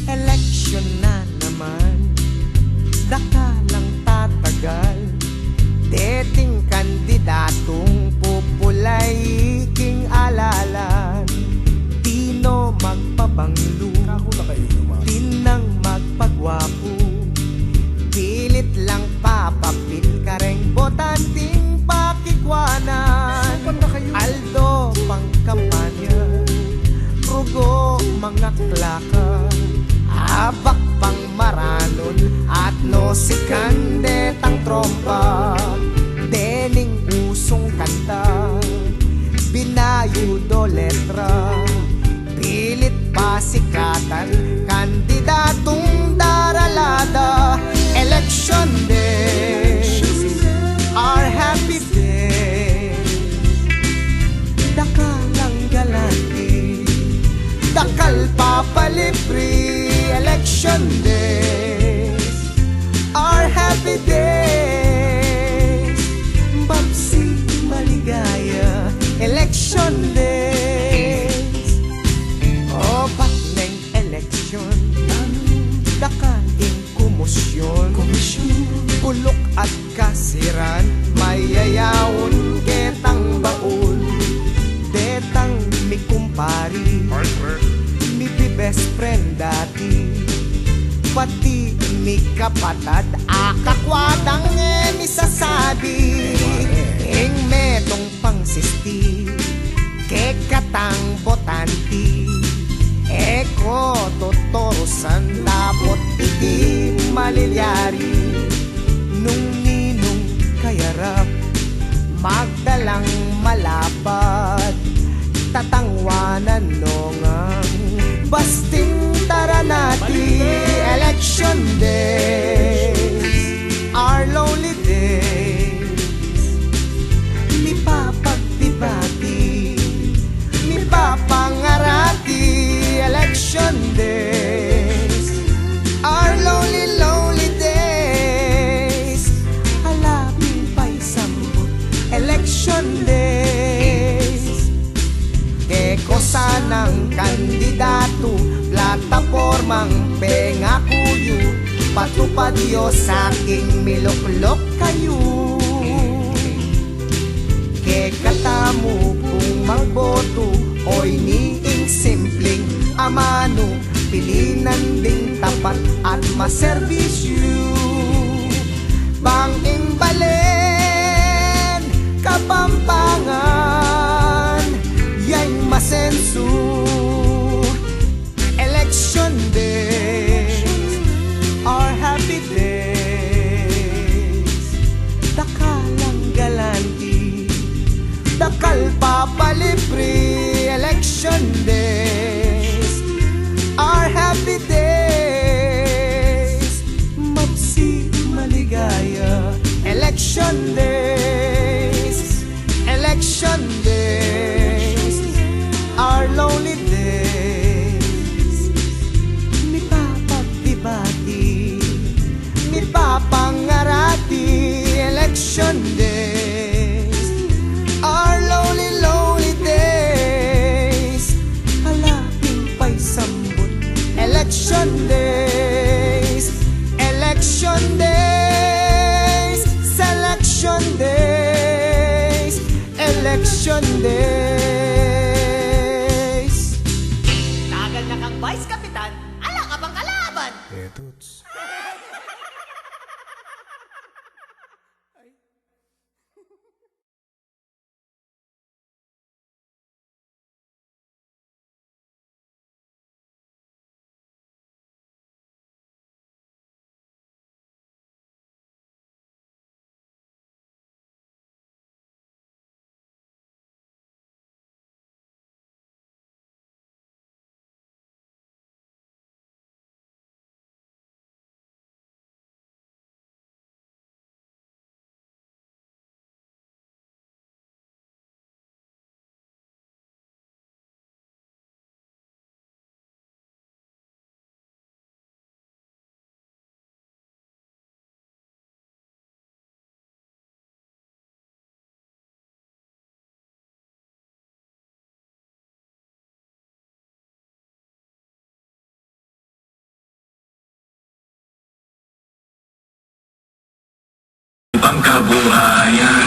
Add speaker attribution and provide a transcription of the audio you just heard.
Speaker 1: Eleksyon na naman, dakalang tatagal. Dating kandidatong pupulay king alalan. Tino magpabanglo, tinang magpagwapo. Pilit lang papapil kareng botanting pakikwanan. Aldo pang kampanya, rugo mga klaka. Abak pang maranon at no si kandetang trompa. Dening usong kanta, binayo do letra. Pilit pasikatan, kandidatong daralada. Election days are happy days. Dakalang galanti, dakal papalipri. Election days are happy days. Babsi maligaya, election days. O patneng eleksyon, dakaling kumusyon. Bulok at kasiran, mayayawon ketang baul. Detang mi kumpari, mi best friend dati. Pati mi kapatad, akakwadang mi sasabi. Ing metong pangsisti, kekatang botanti. Eko totorosan, labot iti malilyari. Nung ninong kayarap, magdalang malapad. Tatangwanan nongang basting taranati. Election days are lonely days. Mi papagdibati, mi papangarati. Election days are lonely, lonely days. Halapin pa'y sambut, election days. Eko sanang kandidato, platapormang pengakuyo. Patupad yo sa aking miloklok kayo. Kekatamo kung magboto, oy niing simpleng amano. Pilinan ding tapat at maserbisyo. Banging balen, Kapampangan, yay masenso. Election days are happy days. Dakalang galanti, dakal papalipri. Election days are happy days. Mapsi maligaya. Election days, election days are lonely days. Mi papagdibati, mi papangarati. Election days are lonely, lonely days. Halapin pa'y sambut. Election days, election days, selection days, election
Speaker 2: kabuhayan.